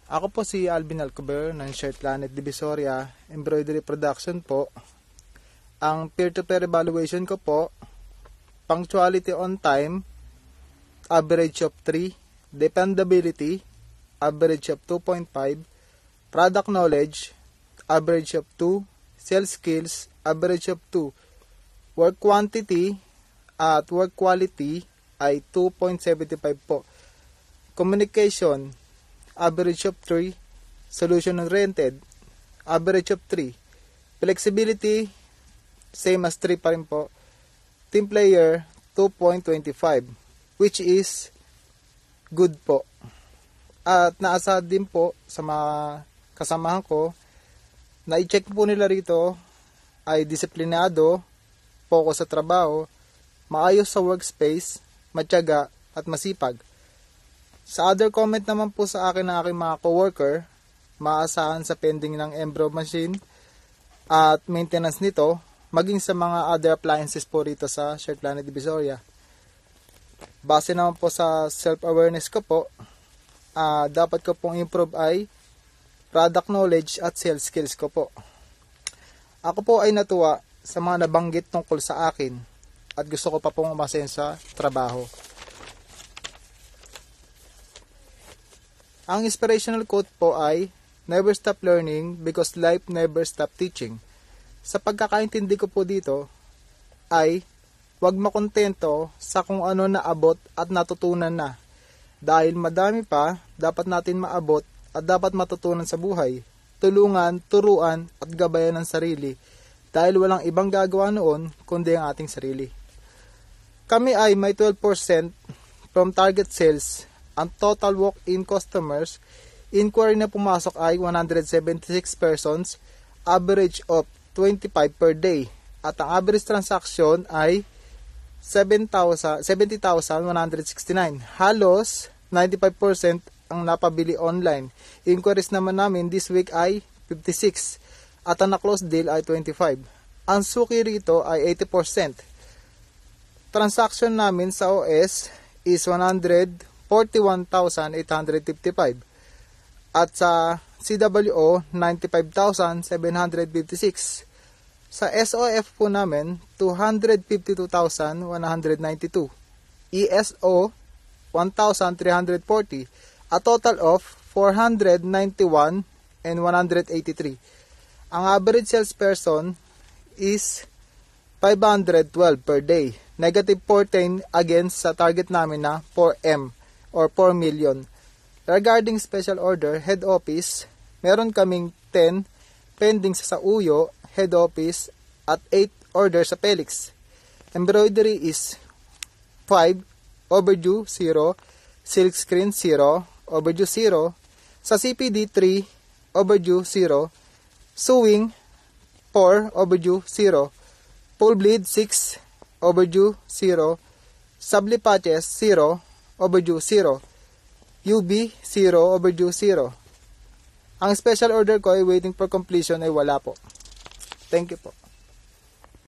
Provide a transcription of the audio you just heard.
Ako po si Alvin Alcover ng Shirt Planet Divisoria Embroidery Production po. Ang peer-to-peer evaluation ko po, punctuality on time, average of 3, dependability, average of 2.5, product knowledge, average of 2, sales skills, average of 2, work quantity at work quality ay 2.75 po. Communication, average of 3, solution oriented, average of 3, flexibility, same as 3 pa rin po, team player, 2.25, which is good po. At naasa din po sa mga kasamahan ko, na i-check po nila rito ay disiplinado, focus sa trabaho, maayos sa workspace, matyaga at masipag. Sa other comment naman po sa akin ng aking mga coworker, maasahan sa pending ng Embro machine at maintenance nito, maging sa mga other appliances po rito sa Shirt Planet Divisoria. Base naman po sa self-awareness ko po, dapat ko pong improve ay product knowledge at sales skills ko po. Ako po ay natuwa sa mga nabanggit tungkol sa akin at gusto ko pa pong umasen sa trabaho. Ang inspirational quote po ay, never stop learning because life never stop teaching. Sa pagkakaintindi ko po dito ay, huwag makontento sa kung ano naabot at natutunan na. Dahil madami pa dapat natin maabot at dapat matutunan sa buhay. Tulungan, turuan at gabayan ng sarili dahil walang ibang gagawa noon kundi ang ating sarili. Kami ay may 12% from target sales. Ang total walk-in customers, inquiry na pumasok ay 176 persons, average of 25 per day. At ang average transaction ay 70,169. Halos 95% ang napabili online. Inquiries naman namin this week ay 56 at ang na-close deal ay 25. Ang suki rito ay 80%. Transaction namin sa OS is 141,855 at sa CWO 95,756. Sa SOF po namin 252,192. ESO 1,340. A total of 491 and 183. Ang average salesperson is 512 per day. Negative 14 against sa target namin na 4M or 4 million. Regarding special order, head office, meron kaming 10 pending sa Uyo, head office, at 8 orders sa Felix. Embroidery is 5, overdue 0, silk screen 0, overdue 0, sa CPD 3, overdue 0, sewing 4, overdue 0, full bleed 6, overdue 0, subli patches 0, overdue 0, UB 0, overdue 0. Ang special order ko ay waiting for completion ay wala po. Thank you po.